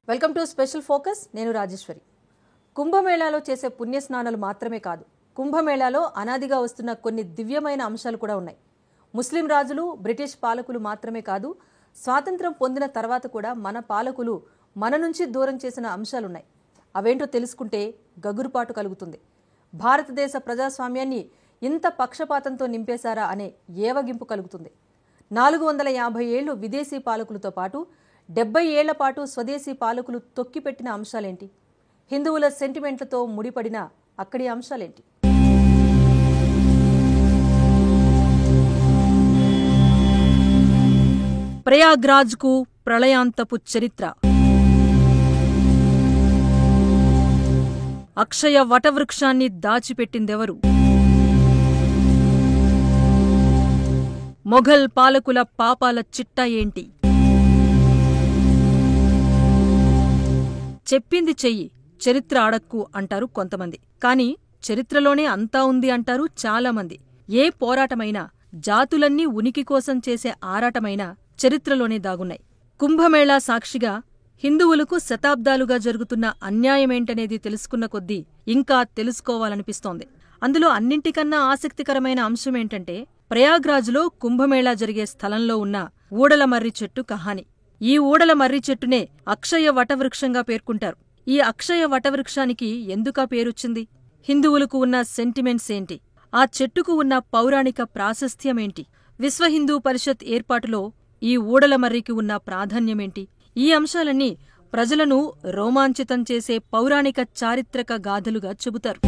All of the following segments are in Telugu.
Welcome to special focus. నేను రాజేశ్వరి. కుంభమేళాలో చేసే పుణ్యస్నానాలు మాత్రమే కాదు, కుంభమేళాలో అనాదిగా వస్తున్న కొన్ని దివ్యమైన అంశాలు కూడా ఉన్నాయి. ముస్లిం రాజులు, బ్రిటిష్ పాలకులు మాత్రమే కాదు, స్వాతంత్రం పొందిన తర్వాత కూడా మన పాలకులు మన నుంచి దూరం చేసిన అంశాలున్నాయి. అవేంటో తెలుసుకుంటే గగురుపాటు కలుగుతుంది. భారతదేశ ప్రజాస్వామ్యాన్ని ఇంత పక్షపాతంతో నింపేశారా అనే ఏవగింపు కలుగుతుంది. 450 ఏళ్లు విదేశీ పాలకులతో పాటు 70 ఏళ్ల పాటు స్వదేశీ పాలకులు తొక్కిపెట్టిన అంశాలేంటి? హిందువుల సెంటిమెంట్లతో ముడిపడిన అక్కడి అంశాలేంటి? ప్రయాగ్రాజ్కు ప్రళయాంతపు చరిత్ర. అక్షయ వటవృక్షాన్ని దాచిపెట్టిందెవరు? మొఘల్ పాలకుల పాపాల చిట్టా ఏంటి? చెప్పింది చెయ్యి, చరిత్ర అడక్కు అంటారు కొంతమంది. కాని చరిత్రలోనే అంతా ఉంది అంటారు చాలామంది. ఏ పోరాటమైనా, జాతులన్నీ ఉనికి కోసం చేసే ఆరాటమైనా చరిత్రలోనే దాగున్నాయి. కుంభమేళా సాక్షిగా హిందువులకు శతాబ్దాలుగా జరుగుతున్న అన్యాయమేంటనేది తెలుసుకున్న కొద్దీ ఇంకా తెలుసుకోవాలనిపిస్తోంది. అందులో అన్నింటికన్నా ఆసక్తికరమైన అంశమేంటంటే, ప్రయాగ్రాజ్లో కుంభమేళా జరిగే స్థలంలో ఉన్న ఊడల మర్రి చెట్టు కహాని. ఈ ఊడల మర్రి చెట్టునే అక్షయ వటవృక్షంగా పేర్కొంటారు. ఈ అక్షయ వటవృక్షానికి ఎందుకా పేరొచ్చింది? హిందువులకు ఉన్న సెంటిమెంట్స్ ఏంటి? ఆ చెట్టుకు ఉన్న పౌరాణిక ప్రాశస్త్యమేంటి? విశ్వ హిందూ పరిషత్ ఏర్పాటులో ఈ ఊడల మర్రికి ఉన్న ప్రాధాన్యమేంటి? ఈ అంశాలన్నీ ప్రజలను రోమాంచితం చేసే పౌరాణిక చారిత్రక గాథలుగా చెబుతారు.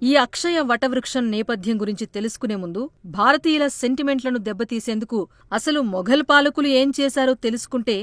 ఈ అక్షయ వటవృక్షం నేపథ్యం గురించి తెలుసుకునే ముందు భారతీయుల సెంటిమెంట్లను దెబ్బతీసేందుకు అసలు మొఘల్ పాలకులు ఏం చేశారో తెలుసుకుంటే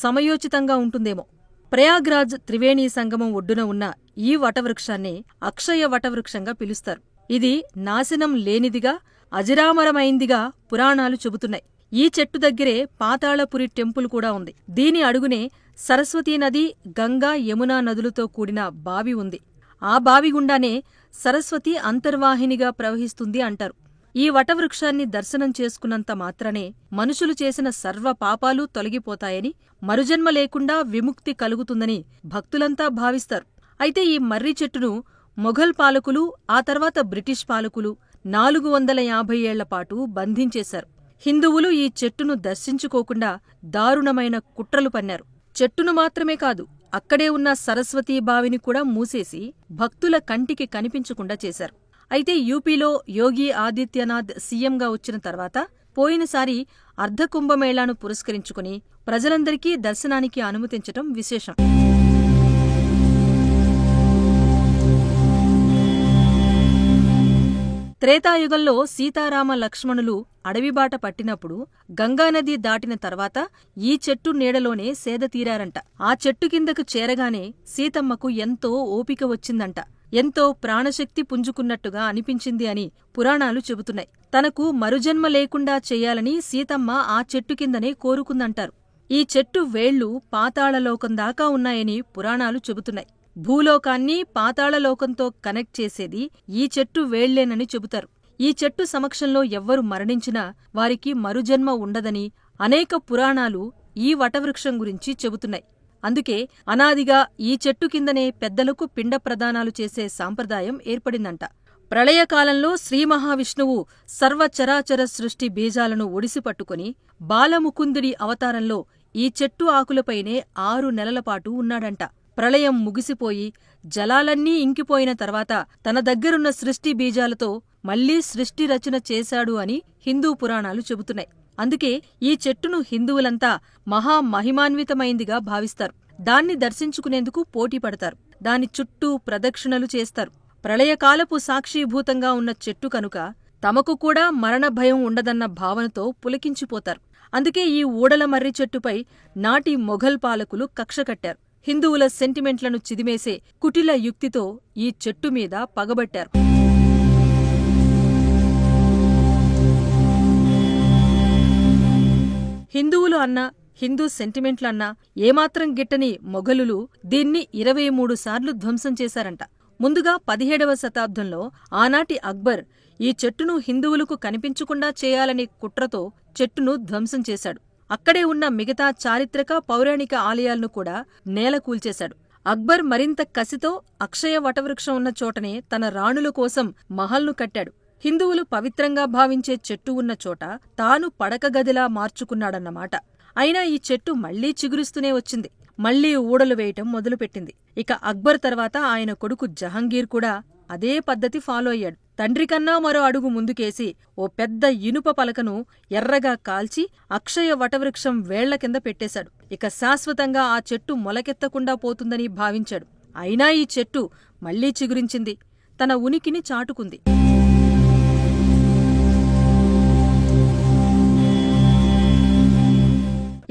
సమయోచితంగా ఉంటుందేమో. ప్రయాగ్రాజ్ త్రివేణీ సంగమం ఒడ్డున ఉన్న ఈ వటవృక్షాన్నే అక్షయ వటవృక్షంగా పిలుస్తారు. ఇది నాశనం లేనిదిగా, అజరామరమైందిగా పురాణాలు చెబుతున్నాయి. ఈ చెట్టు దగ్గరే పాతాళపురి టెంపుల్ కూడా ఉంది. దీని అడుగునే సరస్వతీ నది, గంగా, యమునా నదులతో కూడిన బావి ఉంది. ఆ బావి గుండానే సరస్వతి అంతర్వాహినిగా ప్రవహిస్తుంది అంటారు. ఈ వటవృక్షాన్ని దర్శనం చేసుకున్నంత మాత్రనే మనుషులు చేసిన సర్వ పాపాలు తొలగిపోతాయని, మరుజన్మ లేకుండా విముక్తి కలుగుతుందని భక్తులంతా భావిస్తారు. అయితే ఈ మర్రి చెట్టును మొఘల్ పాలకులు, ఆ తర్వాత బ్రిటిష్ పాలకులు 450 ఏళ్లపాటు బంధించేశారు. హిందువులు ఈ చెట్టును దర్శించుకోకుండా దారుణమైన కుట్రలు పన్నారు. చెట్టును మాత్రమే కాదు, అక్కడే ఉన్న సరస్వతీ బావిని కూడా మూసేసి భక్తుల కంటికి కనిపించకుండా చేశారు. అయితే యూపీలో యోగి ఆదిత్యనాథ్ సీఎంగా వచ్చిన తర్వాత పోయినసారి అర్ధకుంభమేళాను పురస్కరించుకుని ప్రజలందరికీ దర్శనానికి అనుమతించటం విశేషం. త్రేతాయుగంలో సీతారామ లక్ష్మణులు అడవిబాట పట్టినప్పుడు గంగానది దాటిన తర్వాత ఈ చెట్టు నీడలోనే సేద తీరారంట. ఆ చెట్టు కిందకు చేరగానే సీతమ్మకు ఎంతో ఓపిక వచ్చిందంట. ఎంతో ప్రాణశక్తి పుంజుకున్నట్టుగా అనిపించింది అని పురాణాలు చెబుతున్నాయి. తనకు మరుజన్మ లేకుండా చెయ్యాలని సీతమ్మ ఆ చెట్టు కిందనే కోరుకుందంటారు. ఈ చెట్టు వేళ్లు పాతాళలోకం దాకా ఉన్నాయని పురాణాలు చెబుతున్నాయి. భూలోకాన్ని పాతాళలోకంతో కనెక్ట్ చేసేది ఈ చెట్టు వేళ్లేనని చెబుతారు. ఈ చెట్టు సమక్షంలో ఎవ్వరు మరణించినా వారికి మరుజన్మ ఉండదని అనేక పురాణాలు ఈ వటవృక్షం గురించి చెబుతున్నాయి. అందుకే అనాదిగా ఈ చెట్టు కిందనే పెద్దలకు పిండ ప్రదానాలు చేసే సాంప్రదాయం ఏర్పడిందంట. ప్రళయకాలంలో శ్రీమహావిష్ణువు సర్వచరాచర సృష్టి బీజాలను ఒడిసిపట్టుకుని బాలముకుందుడి అవతారంలో ఈ చెట్టు ఆకులపైనే 6 నెలలపాటు ఉన్నాడంట. ప్రళయం ముగిసిపోయి జలాలన్నీ ఇంకిపోయిన తర్వాత తన దగ్గరున్న సృష్టి బీజాలతో మళ్లీ సృష్టి రచన చేశాడు అని హిందూ పురాణాలు చెబుతున్నాయి. అందుకే ఈ చెట్టును హిందువులంతా మహామహిమాన్వితమైందిగా భావిస్తారు. దాన్ని దర్శించుకునేందుకు పోటీ పడతారు. దాని చుట్టూ ప్రదక్షిణలు చేస్తారు. ప్రళయకాలపు సాక్షీభూతంగా ఉన్న చెట్టు కనుక తమకు కూడా మరణ భయం ఉండదన్న భావనతో పులకించిపోతారు. అందుకే ఈ ఊడల మర్రి చెట్టుపై నాటి మొఘల్ పాలకులు కక్ష కట్టారు. హిందువుల సెంటిమెంట్లను చిదిమేసే కుటిల యుక్తితో ఈ చెట్టు మీద పగబట్టారు. హిందువులు అన్నా, హిందూ సెంటిమెంట్లన్నా ఏమాత్రం గిట్టని మొఘలులు దీన్ని 23 సార్లు ధ్వంసం చేశారంట. ముందుగా 17వ శతాబ్దంలో ఆనాటి అక్బర్ ఈ చెట్టును హిందువులకు కనిపించకుండా చేయాలనే కుట్రతో చెట్టును ధ్వంసం చేశాడు. అక్కడే ఉన్న మిగతా చారిత్రక పౌరాణిక ఆలయాలను కూడా నేలకూల్చేశాడు. అక్బర్ మరింత కసితో అక్షయ వటవృక్షం ఉన్న చోటనే తన రాణుల కోసం మహల్ను కట్టాడు. హిందువులు పవిత్రంగా భావించే చెట్టు ఉన్న చోట తాను పడకగదిలా మార్చుకున్నాడన్నమాట. అయినా ఈ చెట్టు మళ్లీ చిగురిస్తూనే వచ్చింది. మళ్లీ ఊడలు వేయటం మొదలుపెట్టింది. ఇక అక్బర్ తర్వాత ఆయన కొడుకు జహంగీర్ కూడా అదే పద్ధతి ఫాలో అయ్యాడు. తండ్రికన్నా మరో అడుగు ముందుకేసి ఓ పెద్ద ఇనుప పలకను ఎర్రగా కాల్చి అక్షయ వటవృక్షం వేళ్ల కింద పెట్టేశాడు. ఇక శాశ్వతంగా ఆ చెట్టు మొలకెత్తకుండా పోతుందని భావించాడు. అయినా ఈ చెట్టు మళ్లీ చిగురించింది, తన ఉనికిని చాటుకుంది.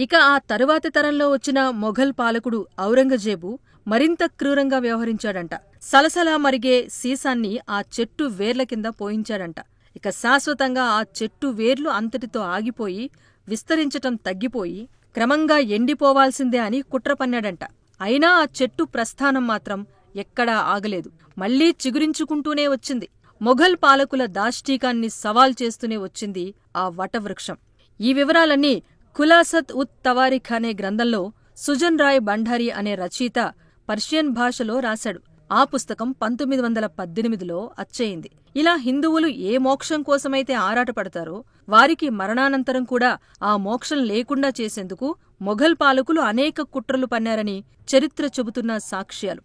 ఇక ఆ తరువాతి తరంలో వచ్చిన మొఘల్ పాలకుడు ఔరంగజేబు మరింత క్రూరంగా వ్యవహరించాడంట. సలసలా మరిగే సీసాన్ని ఆ చెట్టు వేర్ల కింద పోయించాడంట. ఇక శాశ్వతంగా ఆ చెట్టు వేర్లు అంతటితో ఆగిపోయి విస్తరించటం తగ్గిపోయి క్రమంగా ఎండిపోవాల్సిందే అని కుట్ర పన్నాడంట. అయినా ఆ చెట్టు ప్రస్థానం మాత్రం ఎక్కడా ఆగలేదు. మళ్లీ చిగురించుకుంటూనే వచ్చింది. మొఘల్ పాలకుల దాష్టీకాన్ని సవాల్ చేస్తూనే వచ్చింది ఆ వటవృక్షం. ఈ వివరాలన్నీ ఖులాసత్ ఉత్ తవారిఖ్ అనే గ్రంథంలో సుజన్ రాయ్ బండారి అనే రచయిత పర్షియన్ భాషలో రాశాడు. ఆ పుస్తకం 1918లో అచ్చయింది. ఇలా హిందువులు ఏ మోక్షం కోసమైతే ఆరాటపడతారో వారికి మరణానంతరం కూడా ఆ మోక్షం లేకుండా చేసేందుకు మొఘల్ పాలకులు అనేక కుట్రలు పన్నారని చరిత్ర చెబుతున్న సాక్ష్యాలు.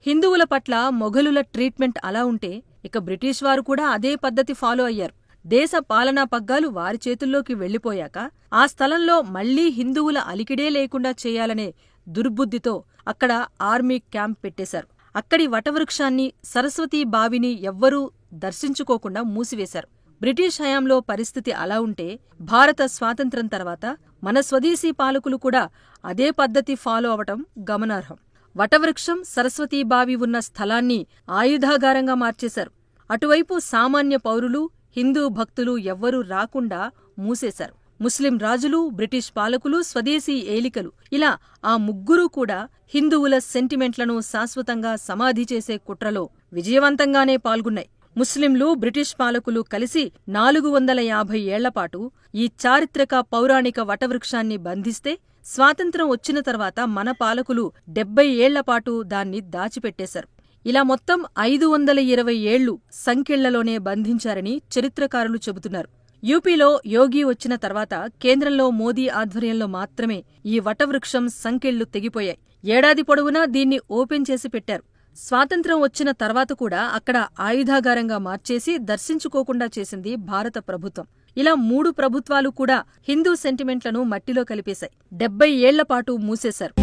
హిందువుల పట్ల మొఘలుల ట్రీట్మెంట్ అలా ఉంటే ఇక బ్రిటిష్ వారు కూడా అదే పద్ధతి ఫాలో అయ్యారు. దేశ పాలనా పగ్గాలు వారి చేతుల్లోకి వెళ్లిపోయాక ఆ స్థలంలో మళ్లీ హిందువుల అలికిడే లేకుండా చేయాలనే దుర్బుద్ధితో అక్కడ ఆర్మీ క్యాంప్ పెట్టేశారు. అక్కడి వటవృక్షాన్ని, సరస్వతీ బావిని ఎవ్వరూ దర్శించుకోకుండా మూసివేశారు. బ్రిటిష్ హయాంలో పరిస్థితి అలా ఉంటే భారత స్వాతంత్ర్యం తర్వాత మన స్వదేశీ పాలకులు కూడా అదే పద్ధతి ఫాలో అవటం గమనార్హం. వటవృక్షం, సరస్వతీబావి ఉన్న స్థలాన్ని ఆయుధాగారంగా మార్చేశారు. అటువైపు సామాన్య పౌరులు, హిందూ భక్తులు ఎవ్వరూ రాకుండా మూసేశారు. ముస్లిం రాజులు, బ్రిటిష్ పాలకులు, స్వదేశీ ఏలికలు ఇలా ఆ ముగ్గురూ కూడా హిందువుల సెంటిమెంట్లను శాశ్వతంగా సమాధి చేసే కుట్రలో విజయవంతంగానే పాల్గొన్నాయి. ముస్లింలు, బ్రిటిష్ పాలకులు కలిసి 450 ఏళ్లపాటు ఈ చారిత్రక పౌరాణిక వటవృక్షాన్ని బంధిస్తే స్వాతంత్ర్యం వచ్చిన తర్వాత మన పాలకులు 70 ఏళ్లపాటు దాన్ని దాచిపెట్టేశారు. ఇలా మొత్తం 520 ఏళ్లు సంకెళ్లలోనే బంధించారని చరిత్రకారులు చెబుతున్నారు. యూపీలో యోగి వచ్చిన తర్వాత కేంద్రంలో మోదీ ఆధ్వర్యంలో మాత్రమే ఈ వటవృక్షం సంకెళ్లు తెగిపోయాయి. ఏడాది పొడవునా దీన్ని ఓపెన్ చేసి పెట్టారు. స్వాతంత్ర్యం వచ్చిన తర్వాత కూడా అక్కడ ఆయుధాగారంగా మార్చేసి దర్శించుకోకుండా చేసింది భారత ప్రభుత్వం. ఇలా 3 ప్రభుత్వాలు కూడా హిందూ సెంటిమెంట్లను మట్టిలో కలిపేశాయి. 70 ఏళ్లపాటు మూసేశారు.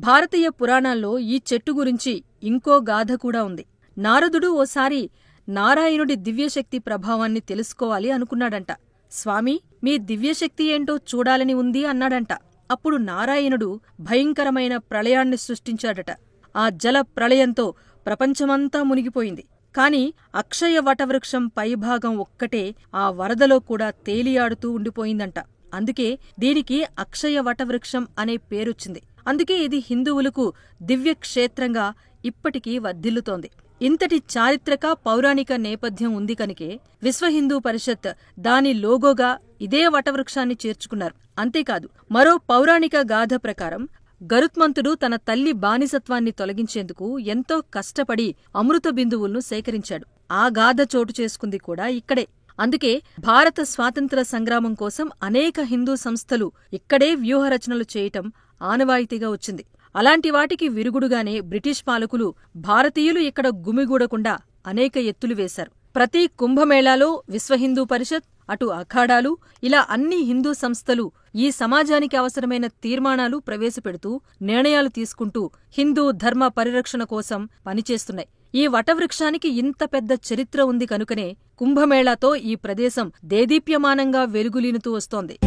భారతీయ పురాణాల్లో ఈ చెట్టు గురించి ఇంకో గాథ కూడా ఉంది. నారదుడు ఓసారి నారాయణుడి దివ్యశక్తి ప్రభావాన్ని తెలుసుకోవాలి అనుకున్నాడంట. స్వామీ, మీ దివ్యశక్తి ఏంటో చూడాలని ఉంది అన్నాడంట. అప్పుడు నారాయణుడు భయంకరమైన ప్రళయాన్ని సృష్టించాడట. ఆ జల ప్రళయంతో ప్రపంచమంతా మునిగిపోయింది. కాని అక్షయ వటవృక్షం పైభాగం ఒక్కటే ఆ వరదలో కూడా తేలియాడుతూ ఉండిపోయిందంట. అందుకే దీనికి అక్షయ వటవృక్షం అనే పేరొచ్చింది. అందుకే ఇది హిందువులకు దివ్యక్షేత్రంగా ఇప్పటికీ వర్ధిల్లుతోంది. ఇంతటి చారిత్రక పౌరాణిక నేపథ్యం ఉంది కనుకే విశ్వహిందూ పరిషత్ దాని లోగోగా ఇదే వటవృక్షాన్ని చేర్చుకున్నారు. అంతేకాదు, మరో పౌరాణిక గాథ ప్రకారం గరుత్మంతుడు తన తల్లి బానిసత్వాన్ని తొలగించేందుకు ఎంతో కష్టపడి అమృత బిందువులను సేకరించాడు. ఆ గాథ చోటు చేసుకుంది కూడా ఇక్కడే. అందుకే భారత స్వాతంత్ర సంగ్రామం కోసం అనేక హిందూ సంస్థలు ఇక్కడే వ్యూహరచనలు చేయటం ఆనవాయితీగా వచ్చింది. అలాంటి వాటికి విరుగుడుగానే బ్రిటిష్ పాలకులు భారతీయులు ఇక్కడ గుమిగూడకుండా అనేక ఎత్తులు వేశారు. ప్రతి కుంభమేళాలో విశ్వహిందూ పరిషత్, అటు అఖాడాలు, ఇలా అన్ని హిందూ సంస్థలు ఈ సమాజానికి అవసరమైన తీర్మానాలు ప్రవేశపెడుతూ నిర్ణయాలు తీసుకుంటూ హిందూ ధర్మ పరిరక్షణ కోసం పనిచేస్తున్నాయి. ఈ వటవృక్షానికి ఇంత పెద్ద చరిత్ర ఉంది కనుకనే కుంభమేళాతో ఈ ప్రదేశం దేదీప్యమానంగా వెలుగులీనుతూ వస్తోంది.